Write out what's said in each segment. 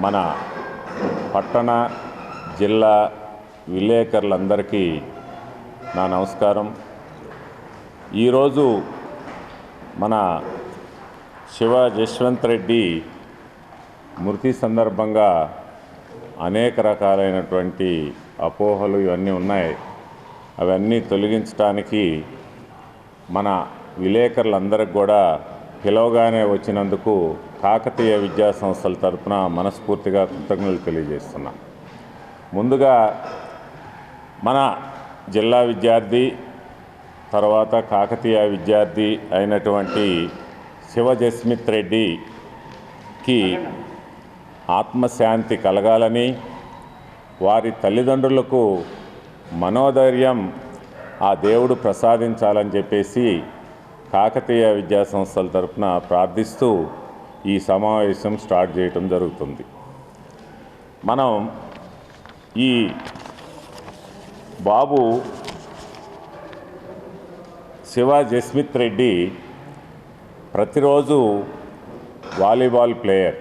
మన పట్టణ జిల్లా విలేకరులందరికీ నా నమస్కారం. ఈరోజు మన శివ జశ్వంత్ రెడ్డి మృతి సందర్భంగా అనేక రకాలైనటువంటి అపోహలు ఇవన్నీ ఉన్నాయి. అవన్నీ తొలగించడానికి మన విలేకరులందరికీ కూడా పిలవగానే వచ్చినందుకు కాకతీయ విద్యా సంస్థల తరపున మనస్ఫూర్తిగా కృతజ్ఞతలు తెలియజేస్తున్నా. ముందుగా మన జిల్లా విద్యార్థి తర్వాత కాకతీయ విద్యార్థి అయినటువంటి శివ జస్మిత్ రెడ్డికి ఆత్మశాంతి కలగాలని, వారి తల్లిదండ్రులకు మనోధైర్యం ఆ దేవుడు ప్రసాదించాలని చెప్పేసి కాకతీయ విద్యా సంస్థల తరపున ప్రార్థిస్తూ ఈ సమావేశం స్టార్ట్ చేయటం జరుగుతుంది. మనం ఈ బాబు శివ జస్మిత్ రెడ్డి ప్రతిరోజు వాలీబాల్ ప్లేయర్,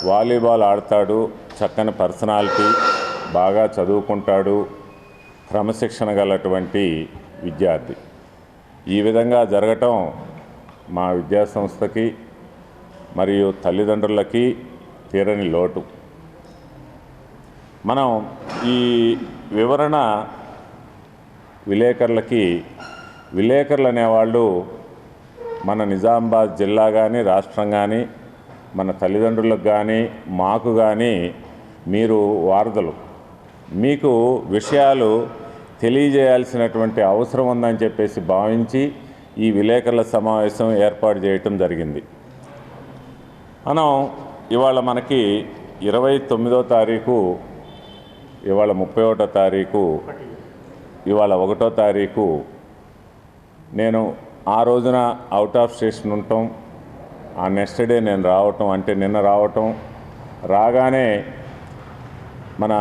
వాలీబాల్ ఆడతాడు, చక్కని పర్సనాలిటీ, బాగా చదువుకుంటాడు, క్రమశిక్షణ గలటువంటి విద్యార్థి. ఈ విధంగా జరగటం మా విద్యాసంస్థకి మరియు తల్లిదండ్రులకి తీరని లోటు. మనం ఈ వివరణ విలేకరులు అనేవాళ్ళు మన నిజామాబాద్ జిల్లా కానీ రాష్ట్రం కానీ మన తల్లిదండ్రులకు కానీ మాకు కానీ మీరు వారధులు. మీకు విషయాలు తెలియజేయాల్సినటువంటి అవసరం ఉందని చెప్పేసి భావించి ఈ విలేకరుల సమావేశం ఏర్పాటు చేయటం జరిగింది. మనం ఇవాళ మనకి 29వ తారీఖు, ఇవాళ 31వ తారీఖు, ఇవాళ 1వ తారీఖు. నేను ఆ రోజున అవుట్ ఆఫ్ స్టేషన్ ఉండటం, ఆ నెక్స్ట్ డే నేను రావటం, అంటే నిన్న రావటం, రాగానే మన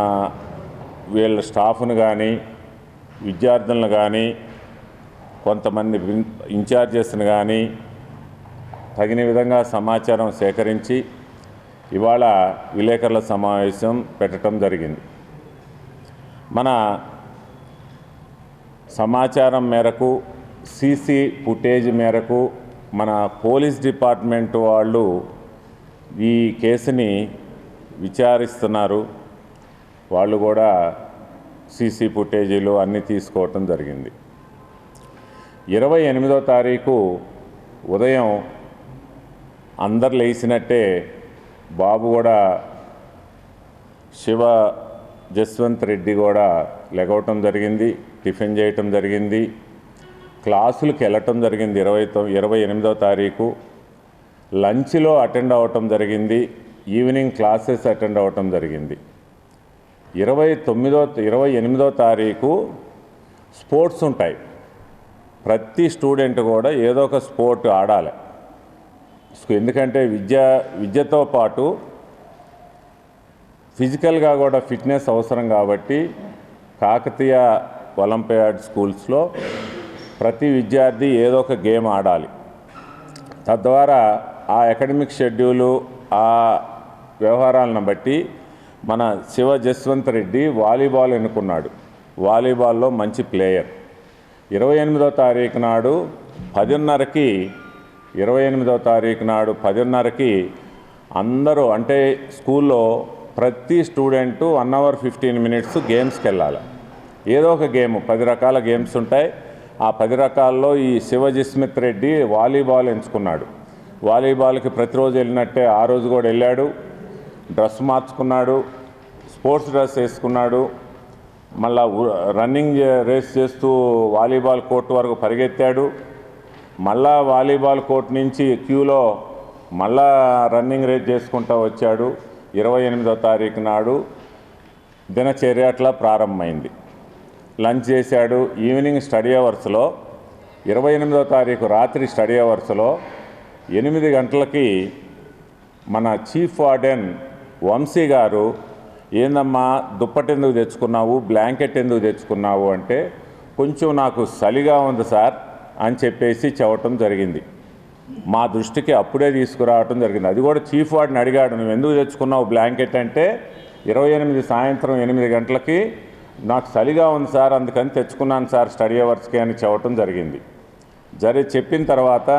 వీళ్ళ స్టాఫ్ను కానీ విద్యార్థులను కానీ కొంతమంది ఇన్ఛార్జెస్ని కానీ తగిన విధంగా సమాచారం సేకరించి ఇవాళ విలేకరుల సమావేశం పెట్టడం జరిగింది. మన సమాచారం మేరకు, సీసీ ఫుటేజ్ మేరకు మన పోలీస్ డిపార్ట్మెంట్ వాళ్ళు ఈ కేసుని విచారిస్తున్నారు. వాళ్ళు కూడా సీసీ ఫుటేజీలు అన్నీ తీసుకోవటం జరిగింది. 28వ తారీఖు ఉదయం అందరు లేచినట్టే బాబు కూడా, శివ జస్వంత్ రెడ్డి కూడా లెగవటం జరిగింది, టిఫిన్ చేయటం జరిగింది, క్లాసులకు వెళ్ళటం జరిగింది. 28వ తారీఖు లంచ్లో అటెండ్ అవ్వటం జరిగింది, ఈవినింగ్ క్లాసెస్ అటెండ్ అవ్వటం జరిగింది. 28వ తారీఖు స్పోర్ట్స్ ఉంటాయి. ప్రతి స్టూడెంట్ కూడా ఏదో ఒక స్పోర్ట్ ఆడాలి. ఎందుకంటే విద్యతో పాటు ఫిజికల్గా కూడా ఫిట్నెస్ అవసరం కాబట్టి కాకతీయ ఒలింపియాడ్ స్కూల్స్లో ప్రతి విద్యార్థి ఏదో ఒక గేమ్ ఆడాలి. తద్వారా ఆ అకాడమిక్ షెడ్యూలు, ఆ వ్యవహారాలను బట్టి మన శివ జస్వంత్ రెడ్డి వాలీబాల్ ఎన్నుకున్నాడు. వాలీబాల్లో మంచి ప్లేయర్. 28వ తారీఖు నాడు 10:30కి అందరూ, అంటే స్కూల్లో ప్రతి స్టూడెంటు 1 అవర్ 15 మినిట్స్ గేమ్స్కి వెళ్ళాలి. ఏదో ఒక గేమ్, 10 రకాల గేమ్స్ ఉంటాయి. ఆ 10 రకాల్లో ఈ శివ జస్మిత్ రెడ్డి వాలీబాల్ ఎంచుకున్నాడు. వాలీబాల్కి ప్రతిరోజు వెళ్ళినట్టే ఆ రోజు కూడా వెళ్ళాడు. డ్రెస్ మార్చుకున్నాడు, స్పోర్ట్స్ డ్రెస్ వేసుకున్నాడు, మళ్ళా రన్నింగ్ రేస్ చేస్తూ వాలీబాల్ కోర్టు వరకు పరిగెత్తాడు. మళ్ళా వాలీబాల్ కోర్టు నుంచి క్యూలో మళ్ళా రన్నింగ్ రేస్ చేసుకుంటూ వచ్చాడు. 28వ తారీఖు నాడు దినచర్య అట్లా ప్రారంభమైంది. లంచ్ చేశాడు. ఈవినింగ్ స్టడీ అవర్స్లో 28వ తారీఖు రాత్రి స్టడీ అవర్స్లో 8 గంటలకి మన చీఫ్ వార్డెన్ వంశీ గారు, ఏందమ్మా దుప్పటి ఎందుకు తెచ్చుకున్నావు, బ్లాంకెట్ ఎందుకు తెచ్చుకున్నావు అంటే, కొంచెం నాకు చలిగా ఉంది సార్ అని చెప్పేసి చెప్పటం జరిగింది. మా దృష్టికి అప్పుడే తీసుకురావటం జరిగింది. అది కూడా చీఫ్ వార్డ్ని అడిగాడు, నువ్వు ఎందుకు తెచ్చుకున్నావు బ్లాంకెట్ అంటే 28 సాయంత్రం 8 గంటలకి నాకు చలిగా ఉంది సార్, అందుకని తెచ్చుకున్నాను సార్ స్టడీ అవర్స్కి అని చెప్పడం జరిగింది. చెప్పిన తర్వాత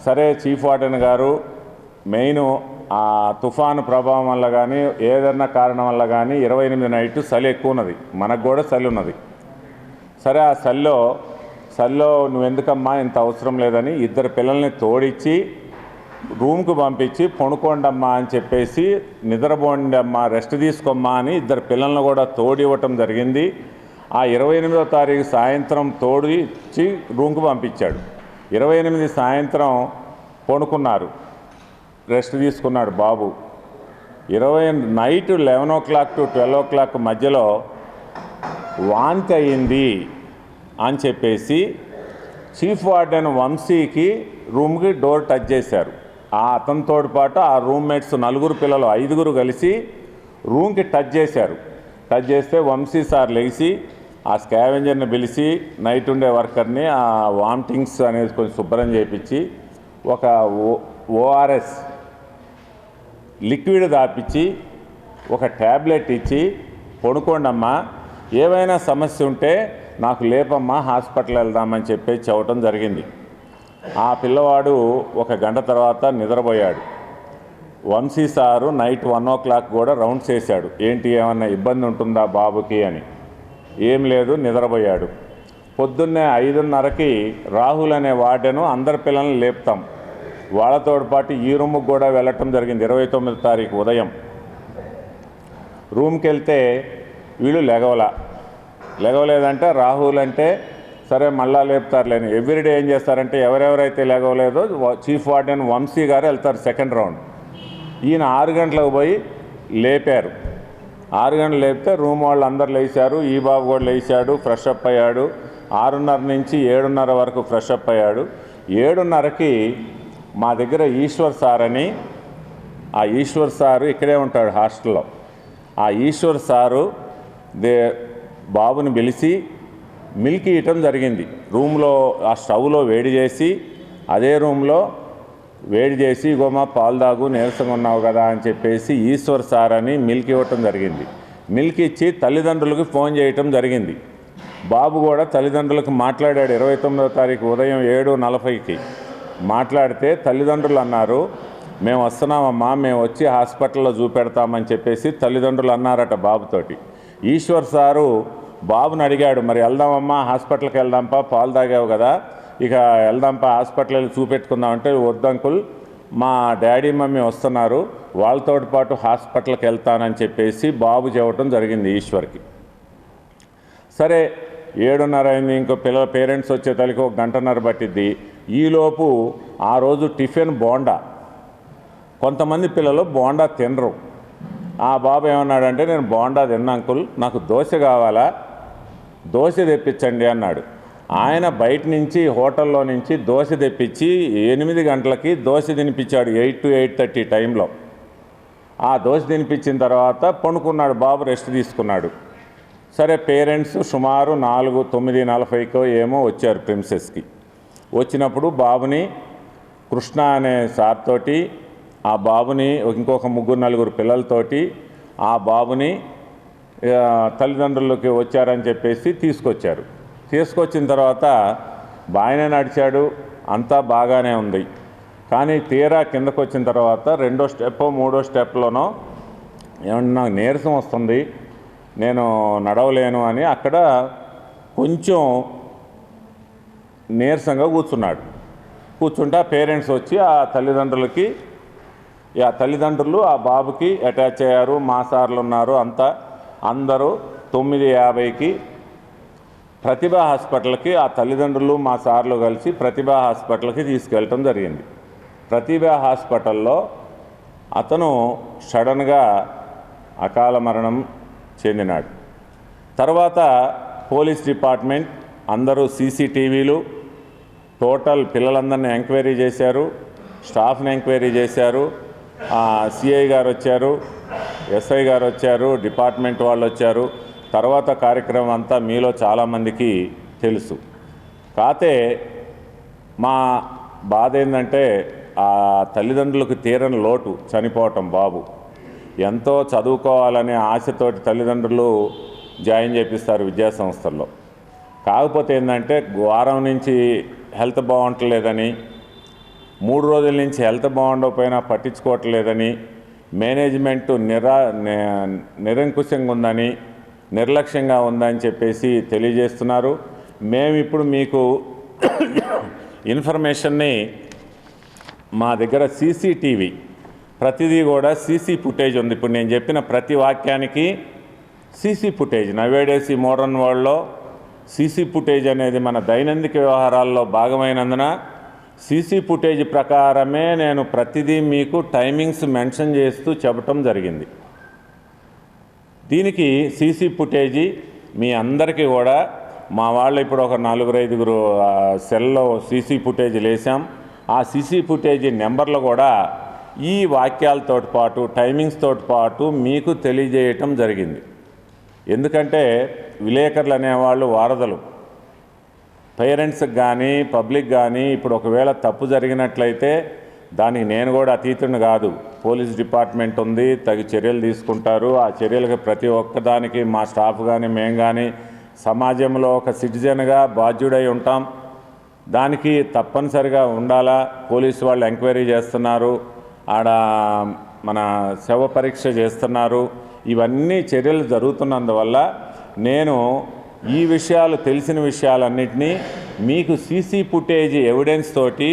సరే చీఫ్ వార్డెన్ గారు మెయిన్ ఆ తుఫాను ప్రభావం వల్ల కానీ ఏదన్నా కారణం వల్ల కానీ 28 నైట్ చలి ఎక్కువ ఉన్నది, మనకు కూడా చలి ఉన్నది. సరే ఆ చలిలో నువ్వెందుకమ్మా ఇంత అవసరం లేదని 2 పిల్లల్ని తోడిచ్చి రూమ్కి పంపించి పడుకోండమ్మా అని చెప్పేసి నిద్రపోండి అమ్మా రెస్ట్ తీసుకోమ్మా అని 2 పిల్లలను కూడా తోడివ్వటం జరిగింది. ఆ 28వ తారీఖు సాయంత్రం తోడిచ్చి రూమ్కి పంపించాడు. 28 సాయంత్రం పడుకున్నారు, రెస్ట్ తీసుకున్నాడు బాబు. నైట్ 11 o'clock to 12 o'clock మధ్యలో వాంతి అయింది అని చెప్పేసి చీఫ్ వార్డెన్ వంశీకి రూమ్కి డోర్ టచ్ చేశారు. అతనితో పాటు ఆ రూమ్మేట్స్ 4 పిల్లలు 5 కలిసి రూమ్కి టచ్ చేశారు. టచ్ చేస్తే వంశీ సార్ లేచి ఆ స్కావెంజర్ని పిలిచి నైట్ ఉండే వర్కర్ని ఆ వామిటింగ్స్ అనేది కొంచెం శుభ్రం చేయించి ఒక ఓఆర్ఎస్ లిక్విడ్ దాపించి ఒక ట్యాబ్లెట్ ఇచ్చి పడుకోండమ్మా, ఏవైనా సమస్య ఉంటే నాకు లేపమ్మా హాస్పిటల్ వెళ్దామని చెప్పి చెప్పడం జరిగింది. ఆ పిల్లవాడు 1 గంట తర్వాత నిద్రపోయాడు. వంశీ సారు నైట్ 1 o'clock కూడా రౌండ్స్ వేశాడు, ఏంటి ఏమన్నా ఇబ్బంది ఉంటుందా బాబుకి అని. ఏం లేదు, నిద్రపోయాడు. పొద్దున్నే 5:30కి రాహుల్ అనే వార్డెను అందరి పిల్లల్ని లేపుతాం, వాళ్ళతో పాటు ఈ రూమ్కి కూడా వెళ్ళటం జరిగింది. 29వ తారీఖు ఉదయం రూమ్కి వెళ్తే వీళ్ళు లేగవలేదంటే రాహుల్ అంటే సరే మళ్ళా లేపుతారులేని. ఎవ్రీడే ఏం చేస్తారంటే ఎవరెవరైతే లేగవలేదో చీఫ్ వార్డెన్ వంశీ గారు వెళ్తారు 2nd రౌండ్. ఈయన 6 గంటలకు పోయి లేపారు. 6 గంటలు లేపితే రూమ్ వాళ్ళు అందరు లేచారు, ఈ బాబు కూడా లేచాడు, ఫ్రెష్ అప్ అయ్యాడు. 6:30 నుంచి 7:30 వరకు ఫ్రెష్ అప్ అయ్యాడు. 7:30కి మా దగ్గర ఈశ్వర్ సార్ అని, ఆ ఈశ్వర్ సారు ఇక్కడే ఉంటాడు హాస్టల్లో. ఆ ఈశ్వర్ సారు బాబుని పిలిచి మిల్క్ ఇవ్వటం జరిగింది. రూమ్లో ఆ స్టవ్లో వేడి చేసి అదే రూమ్లో వేడి చేసి గోమా పాలు తాగు నీరసంగా ఉన్నావు కదా అని చెప్పేసి ఈశ్వర్ సార్ అని మిల్క్ ఇవ్వటం జరిగింది. మిల్క్ ఇచ్చి తల్లిదండ్రులకు ఫోన్ చేయటం జరిగింది. బాబు కూడా తల్లిదండ్రులకు మాట్లాడాడు. 29వ తారీఖు ఉదయం 7:40కి మాట్లాడితే తల్లిదండ్రులు అన్నారు, మేము వస్తున్నామమ్మా, మేము వచ్చి హాస్పిటల్లో చూపెడతామని చెప్పేసి తల్లిదండ్రులు అన్నారట బాబుతోటి. ఈశ్వర్ సారు బాబుని అడిగాడు, మరి వెళ్దామమ్మా హాస్పిటల్కి వెళ్దాంపా, పాలు తాగావు కదా, ఇక వెళ్దాంపా హాస్పిటల్ వెళ్ళి చూపెట్టుకుందామంటే వద్దు అంకుల్, మా డాడీ మమ్మీ వస్తున్నారు, వాళ్ళతో పాటు హాస్పిటల్కి వెళ్తానని చెప్పేసి బాబు చెప్పడం జరిగింది ఈశ్వర్కి. సరే 7:30 అయింది, ఇంకో పేరెంట్స్ వచ్చే తల్లికి 1 గంటన్నర పట్టిద్ది. ఈలోపు ఆ రోజు టిఫిన్ బోండా, కొంతమంది పిల్లలు బోండా తినరు. ఆ బాబు ఏమన్నాడంటే నేను బోండా తిన్నా అంకుల్, నాకు దోశ కావాలా, దోశ తెప్పించండి అన్నాడు. ఆయన బయట నుంచి హోటల్లో నుంచి దోశ తెప్పించి 8 గంటలకి దోశ తినిపించాడు. 8 to 8:30 టైంలో ఆ దోశ తినిపించిన తర్వాత పండుకున్నాడు బాబు, రెస్ట్ తీసుకున్నాడు. సరే పేరెంట్స్ సుమారు 9:40కో ఏమో వచ్చారు ప్రిన్సెస్కి. వచ్చినప్పుడు బాబుని కృష్ణ అనే సార్ తోటి, ఆ బాబుని ఇంకొక 3-4 పిల్లలతోటి ఆ బాబుని తల్లిదండ్రులకి వచ్చారని చెప్పేసి తీసుకొచ్చారు. తీసుకొచ్చిన తర్వాత బాగానే నడిచాడు, అంతా బాగానే ఉంది. కానీ తీరా కిందకు వచ్చిన తర్వాత 2వ స్టెప్ 3వ స్టెప్లోనో ఏమన్నా నీరసం వస్తుంది, నేను నడవలేను అని అక్కడ కొంచెం నీరసంగా కూర్చున్నాడు. కూర్చుంటే పేరెంట్స్ వచ్చి ఆ తల్లిదండ్రులు ఆ బాబుకి అటాచ్ అయ్యారు. మా సార్లు ఉన్నారు, అందరూ 9:50కి ప్రతిభా హాస్పిటల్కి ఆ తల్లిదండ్రులు మా సార్లు కలిసి ప్రతిభా హాస్పిటల్కి తీసుకెళ్ళటం జరిగింది. ప్రతిభా హాస్పిటల్లో అతను సడన్గా అకాల మరణం చెందినాడు. తర్వాత పోలీస్ డిపార్ట్మెంట్ అందరూ సీసీటీవీలు టోటల్ పిల్లలందరినీ ఎంక్వైరీ చేశారు, స్టాఫ్ని ఎంక్వైరీ చేశారు. సిఐ గారు వచ్చారు, ఎస్ఐ గారు వచ్చారు, డిపార్ట్మెంట్ వాళ్ళు వచ్చారు. తర్వాత కార్యక్రమం అంతా మీలో చాలామందికి తెలుసు. కాతే మా బాధ ఏంటంటే ఆ తల్లిదండ్రులకు తీరని లోటు, చనిపోవటం బాబు. ఎంతో చదువుకోవాలనే ఆశతోటి తల్లిదండ్రులు జాయిన్ చేపిస్తారు విద్యాసంస్థల్లో. కాకపోతే ఏంటంటే వారం నుంచి హెల్త్ బాగుంటలేదని, 3 రోజుల నుంచి హెల్త్ బాగుండకపోయినా పట్టించుకోవట్లేదని, మేనేజ్మెంటు నిరంకుశంగా ఉందని, నిర్లక్ష్యంగా ఉందని చెప్పేసి తెలియజేస్తున్నారు. మేము ఇప్పుడు మీకు ఇన్ఫర్మేషన్ని మా దగ్గర సీసీటీవీ ప్రతిదీ కూడా సీసీ ఫుటేజ్ ఉంది. ఇప్పుడు నేను చెప్పిన ప్రతి వాక్యానికి సీసీ ఫుటేజ్. నవేడేస్ ఈ మోడర్న్ వరల్డ్లో సీసీ ఫుటేజ్ అనేది మన దైనందిక వ్యవహారాల్లో భాగమైనందున సీసీ ఫుటేజ్ ప్రకారమే నేను ప్రతిదీ మీకు టైమింగ్స్ మెన్షన్ చేస్తూ చెప్పటం జరిగింది. దీనికి సీసీ ఫుటేజీ మీ అందరికీ కూడా మా వాళ్ళు ఇప్పుడు ఒక 4-5 సెల్లో సీసీ ఫుటేజీలు వేసాం. ఆ సీసీ ఫుటేజీ నెంబర్లు కూడా ఈ వాక్యాలతో పాటు టైమింగ్స్తో పాటు మీకు తెలియజేయటం జరిగింది. ఎందుకంటే విలేకరులు అనేవాళ్ళు వారధులు. పేరెంట్స్కి కానీ పబ్లిక్ కానీ ఇప్పుడు ఒకవేళ తప్పు జరిగినట్లయితే దానికి నేను కూడా అతీతుని కాదు. పోలీస్ డిపార్ట్మెంట్ ఉంది, తగు చర్యలు తీసుకుంటారు. ఆ చర్యలకు ప్రతి ఒక్కదానికి మా స్టాఫ్ కానీ మేము కానీ సమాజంలో ఒక సిటిజన్గా బాధ్యుడై ఉంటాం. దానికి తప్పనిసరిగా ఉండాలా. పోలీసు వాళ్ళు ఎంక్వైరీ చేస్తున్నారు, ఆడ మన శవ పరీక్ష చేస్తున్నారు. ఇవన్నీ చర్యలు జరుగుతున్నందువల్ల నేను ఈ విషయాలు, తెలిసిన విషయాలన్నింటినీ మీకు సీసీ ఫుటేజ్ ఎవిడెన్స్ తోటి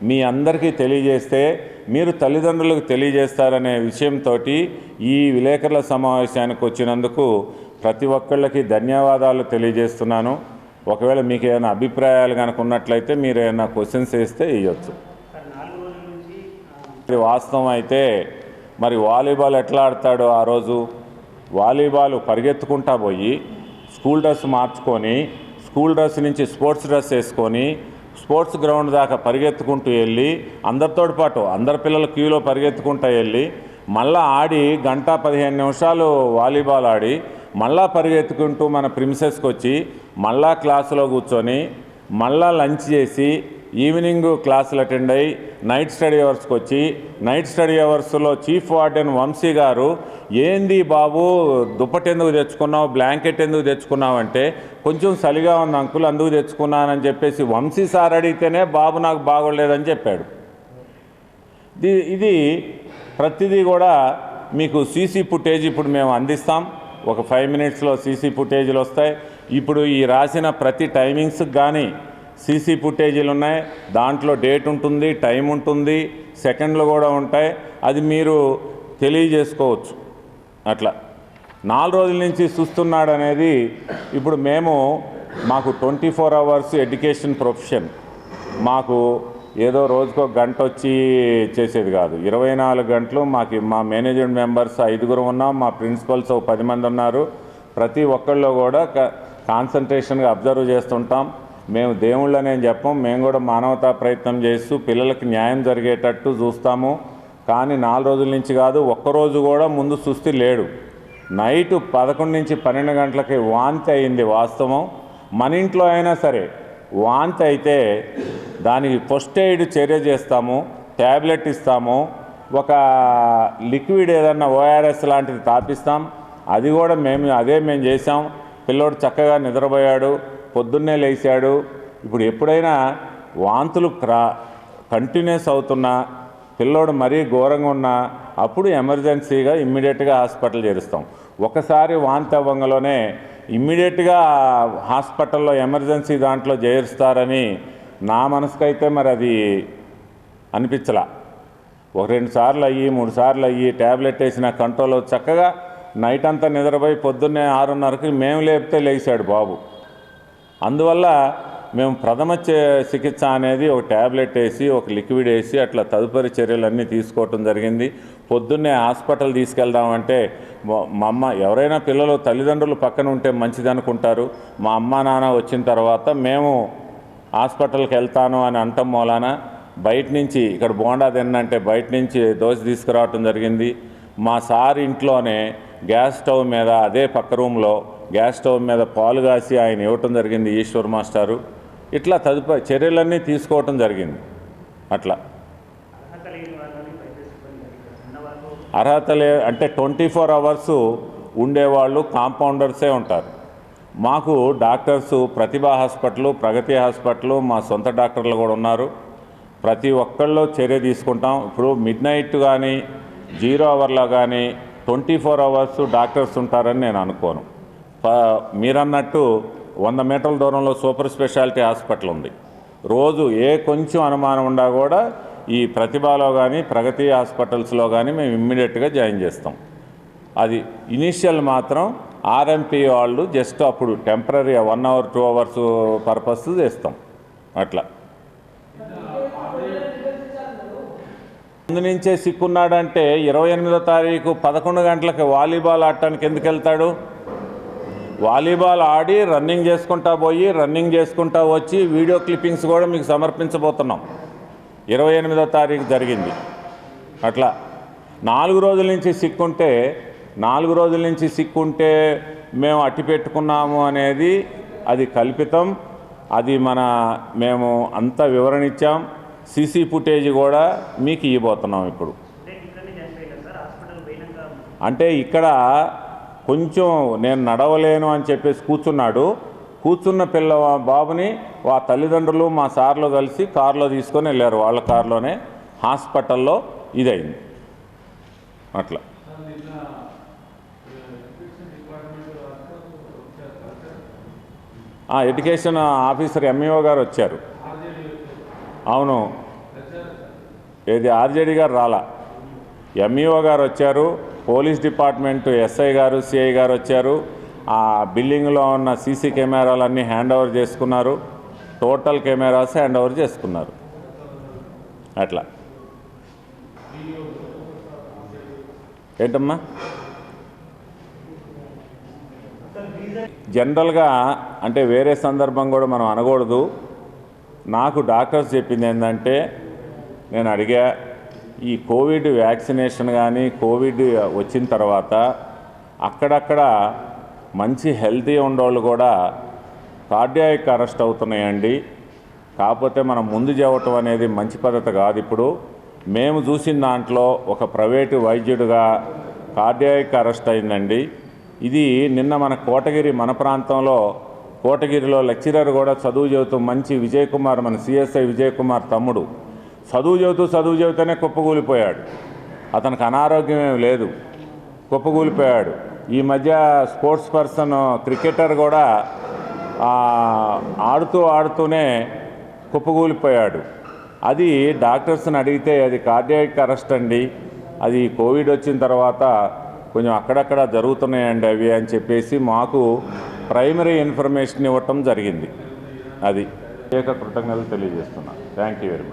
మీ అందరికీ తెలియజేస్తే మీరు తల్లిదండ్రులకు తెలియజేస్తారనే విషయంతో ఈ విలేకరుల సమావేశానికి వచ్చినందుకు ప్రతి ఒక్కళ్ళకి ధన్యవాదాలు తెలియజేస్తున్నాను. ఒకవేళ మీకు ఏమైనా అభిప్రాయాలు కనుక ఉన్నట్లయితే మీరు ఏమైనా క్వశ్చన్స్ వేస్తే ఇవ్వచ్చు. వాస్తవం అయితే మరి వాలీబాల్ ఎట్లా ఆడతాడో ఆ రోజు వాలీబాల్ పరిగెత్తుకుంటా పోయి స్కూల్ డ్రెస్ మార్చుకొని స్కూల్ డ్రెస్ నుంచి స్పోర్ట్స్ డ్రెస్ వేసుకొని స్పోర్ట్స్ గ్రౌండ్ దాకా పరిగెత్తుకుంటూ వెళ్ళి అందరితో పాటు అందరి పిల్లల క్యూలో పరిగెత్తుకుంటూ వెళ్ళి మళ్ళీ ఆడి 1-15 నిమిషాలు వాలీబాల్ ఆడి మళ్ళా పరిగెత్తుకుంటూ మన ప్రిమిసెస్కి వచ్చి మళ్ళా క్లాసులో కూర్చొని మళ్ళా లంచ్ చేసి ఈవినింగ్ క్లాసులు అటెండ్ అయ్యి నైట్ స్టడీ అవర్స్కి వచ్చి నైట్ స్టడీ అవర్స్లో చీఫ్ వార్డెన్ వంశీ గారు ఏంది బాబు దుప్పటి ఎందుకు తెచ్చుకున్నావు, బ్లాంకెట్ ఎందుకు తెచ్చుకున్నావు అంటే కొంచెం చలిగా ఉంది అంకుల్ అందుకు తెచ్చుకున్నానని చెప్పేసి వంశీ సార్ అడిగితేనే బాబు నాకు బాగోలేదని చెప్పాడు. ఇది ప్రతిదీ కూడా మీకు సీసీ ఫుటేజ్ ఇప్పుడు మేము అందిస్తాం. ఒక 5 మినిట్స్లో సీసీ ఫుటేజీలు వస్తాయి. ఇప్పుడు ఈ రాసిన ప్రతి టైమింగ్స్కి కానీ సీసీ ఫుటేజీలు ఉన్నాయి. దాంట్లో డేట్ ఉంటుంది, టైం ఉంటుంది, సెకండ్లు కూడా ఉంటాయి. అది మీరు తెలియజేసుకోవచ్చు. అట్లా 4 రోజుల నుంచి చూస్తున్నాడు అనేది ఇప్పుడు మాకు 24 అవర్స్ ఎడ్యుకేషన్ ప్రొఫెషన్. మాకు ఏదో రోజుకో గంట వచ్చి చేసేది కాదు. 24 గంటలు మా మేనేజ్మెంట్ మెంబర్స్ 5 ఉన్నాం, మా ప్రిన్సిపల్స్ 10 మంది ఉన్నారు. ప్రతి ఒక్కళ్ళు కూడా కాన్సన్ట్రేషన్గా అబ్జర్వ్ చేస్తుంటాం. మేము దేవుళ్ళనే చెప్పం, మేము కూడా మానవతా ప్రయత్నం చేస్తూ పిల్లలకి న్యాయం జరిగేటట్టు చూస్తాము. కానీ 4 రోజుల నుంచి కాదు, ఒక్కరోజు కూడా ముందు సుస్థి లేడు. నైటు 11 నుంచి 12 గంటలకి వాంతి అయింది వాస్తవం. మన ఇంట్లో అయినా సరే వాంతి అయితే దానికి ఫస్ట్ ఎయిడ్ చర్య చేస్తాము, ట్యాబ్లెట్ ఇస్తాము, ఒక లిక్విడ్ ఏదన్నా ORS లాంటిది తాపిస్తాం. అది కూడా మేము చేసాం. పిల్లోడు చక్కగా నిద్రపోయాడు, పొద్దున్నే లేచాడు. ఇప్పుడు ఎప్పుడైనా వాంతులు కంటిన్యూస్ అవుతున్నా, పిల్లోడు మరీ ఘోరంగా ఉన్నా అప్పుడు ఎమర్జెన్సీగా ఇమ్మీడియట్గా హాస్పిటల్ చేరుస్తాం. ఒకసారి వాంతి అవ్వంగానే ఇమ్మీడియట్గా హాస్పిటల్లో ఎమర్జెన్సీ దాంట్లో చేరుస్తారని నా మనసుకైతే మరి అది అనిపించలా. 1-2 సార్లు అయ్యి 3 సార్లు అయ్యి ట్యాబ్లెట్ వేసిన కంట్రోల్ చక్కగా నైట్ అంతా నిద్రపోయి పొద్దున్నే 6:30కి మేము లేపితే లేచాడు బాబు. అందువల్ల మేము ప్రథమ చికిత్స అనేది ఒక ట్యాబ్లెట్ వేసి ఒక లిక్విడ్ వేసి అట్లా తదుపరి చర్యలన్నీ తీసుకోవటం జరిగింది. పొద్దున్నే హాస్పిటల్ తీసుకెళ్దామంటే మా అమ్మ, ఎవరైనా పిల్లలు తల్లిదండ్రులు పక్కన ఉంటే మంచిది అనుకుంటారు. మా అమ్మ నాన్న వచ్చిన తర్వాత మేము హాస్పిటల్కి వెళ్తాను అని అంటం మూలాన బయట నుంచి ఇక్కడ బోండా తిన్నంటే బయట నుంచి దోశ తీసుకురావటం జరిగింది. మా సార్ ఇంట్లోనే గ్యాస్ స్టవ్ మీద అదే పక్క రూమ్లో గ్యాస్ స్టవ్ మీద పాలు కాసి ఆయన ఇవ్వటం జరిగింది ఈశ్వర్ మాస్టారు. ఇట్లా తదుపరి చర్యలన్నీ తీసుకోవటం జరిగింది. అట్లా అర్హత అంటే 24 అవర్స్ ఉండేవాళ్ళు కాంపౌండర్సే ఉంటారు. మాకు డాక్టర్సు ప్రతిభా హాస్పిటల్, ప్రగతి హాస్పిటల్, మా సొంత డాక్టర్లు కూడా ఉన్నారు. ప్రతి ఒక్కళ్ళు చర్య తీసుకుంటాం. ఇప్పుడు మిడ్నైట్ కానీ 0 అవర్లో కానీ 24 అవర్స్ డాక్టర్స్ ఉంటారని నేను అనుకోను. మీరన్నట్టు 100 మీటర్ల దూరంలో సూపర్ స్పెషాలిటీ హాస్పిటల్ ఉంది. రోజు కొంచెం అనుమానం ఉన్నా కూడా ఈ ప్రతిభలో కానీ ప్రగతి హాస్పిటల్స్లో కానీ మేము ఇమ్మీడియట్గా జాయిన్ చేస్తాం. అది ఇనీషియల్ మాత్రం ఆర్ఎంపీ వాళ్ళు జస్ట్ అప్పుడు టెంపరీ 1 అవర్ 2 అవర్స్ పర్పస్ చేస్తాం. అట్లా ముందు నుంచే సిక్కున్నాడంటే 28వ తారీఖు 11 గంటలకు వాలీబాల్ ఆడటానికి ఎందుకు వెళ్తాడు? వాలీబాల్ ఆడి రన్నింగ్ చేసుకుంటా పోయి రన్నింగ్ చేసుకుంటా వచ్చి వీడియో క్లిప్పింగ్స్ కూడా మీకు సమర్పించబోతున్నాం. 28వ తారీఖు జరిగింది. అట్లా 4 రోజుల నుంచి సిక్కుంటే మేము అట్టి పెట్టుకున్నాము అనేది అది కల్పితం. అది మేము అంతా వివరణ ఇచ్చాం. సీసీ ఫుటేజ్ కూడా మీకు ఇవ్వబోతున్నాం. ఇప్పుడు అంటే ఇక్కడ కొంచెం నేను నడవలేను అని చెప్పేసి కూర్చున్న బాబుని ఆ తల్లిదండ్రులు మా సార్లు కలిసి కారులో తీసుకొని వెళ్ళారు. వాళ్ళ కారులోనే హాస్పిటల్లో ఇదైంది. అట్లా ఎడ్యుకేషన్ ఆఫీసర్ ఎంఈఓ గారు వచ్చారు. అవును, ఏది ఆర్జేడీ గారు రాలా, ఎంఈఓ గారు వచ్చారు. పోలీస్ డిపార్ట్మెంట్ ఎస్ఐ గారు, సిఐ గారు వచ్చారు. ఆ బిల్డింగ్లో ఉన్న సీసీ కెమెరాలన్నీ హ్యాండ్ ఓవర్ చేసుకున్నారు. టోటల్ కెమెరాస్ హ్యాండ్ ఓవర్ చేసుకున్నారు. అట్లా ఏంటమ్మా జనరల్గా అంటే వేరే సందర్భం కూడా మనం అనకూడదు. నాకు డాక్టర్స్ చెప్పింది ఏంటంటే, నేను అడిగా ఈ కోవిడ్ వ్యాక్సినేషన్ కానీ కోవిడ్ వచ్చిన తర్వాత అక్కడక్కడ మంచి హెల్తీ ఉండేవాళ్ళు కూడా కార్డియాక్ అరెస్ట్ అవుతున్నాయండి. కాకపోతే మనం ముందు చెప్పటం అనేది మంచి పద్ధతి కాదు. ఇప్పుడు మేము చూసిన దాంట్లో ఒక ప్రైవేటు వైద్యుడిగా కార్డియాక్ అరెస్ట్ అయిందండి. ఇది నిన్న మన ప్రాంతంలో కోటగిరిలో లెక్చరర్ కూడా చదువు చెబుతూ మంచి విజయ్ కుమార్, మన సిఎస్ఐ విజయ్ కుమార్ తమ్ముడు చదువు చెబుతూనే కుప్పకూలిపోయాడు. అతనికి అనారోగ్యం ఏమి లేదు, కుప్పకూలిపోయాడు. ఈ మధ్య స్పోర్ట్స్ పర్సన్ క్రికెటర్ కూడా ఆడుతూనే కుప్పకూలిపోయాడు. అది డాక్టర్స్ని అడిగితే అది కార్డియాక్ అరెస్ట్ అండి, అది కోవిడ్ వచ్చిన తర్వాత కొంచెం అక్కడక్కడ జరుగుతున్నాయండి అవి అని చెప్పేసి మాకు ప్రైమరీ ఇన్ఫర్మేషన్ ఇవ్వటం జరిగింది. అది కృతజ్ఞతలు తెలియజేస్తున్నాను. Thank you very much.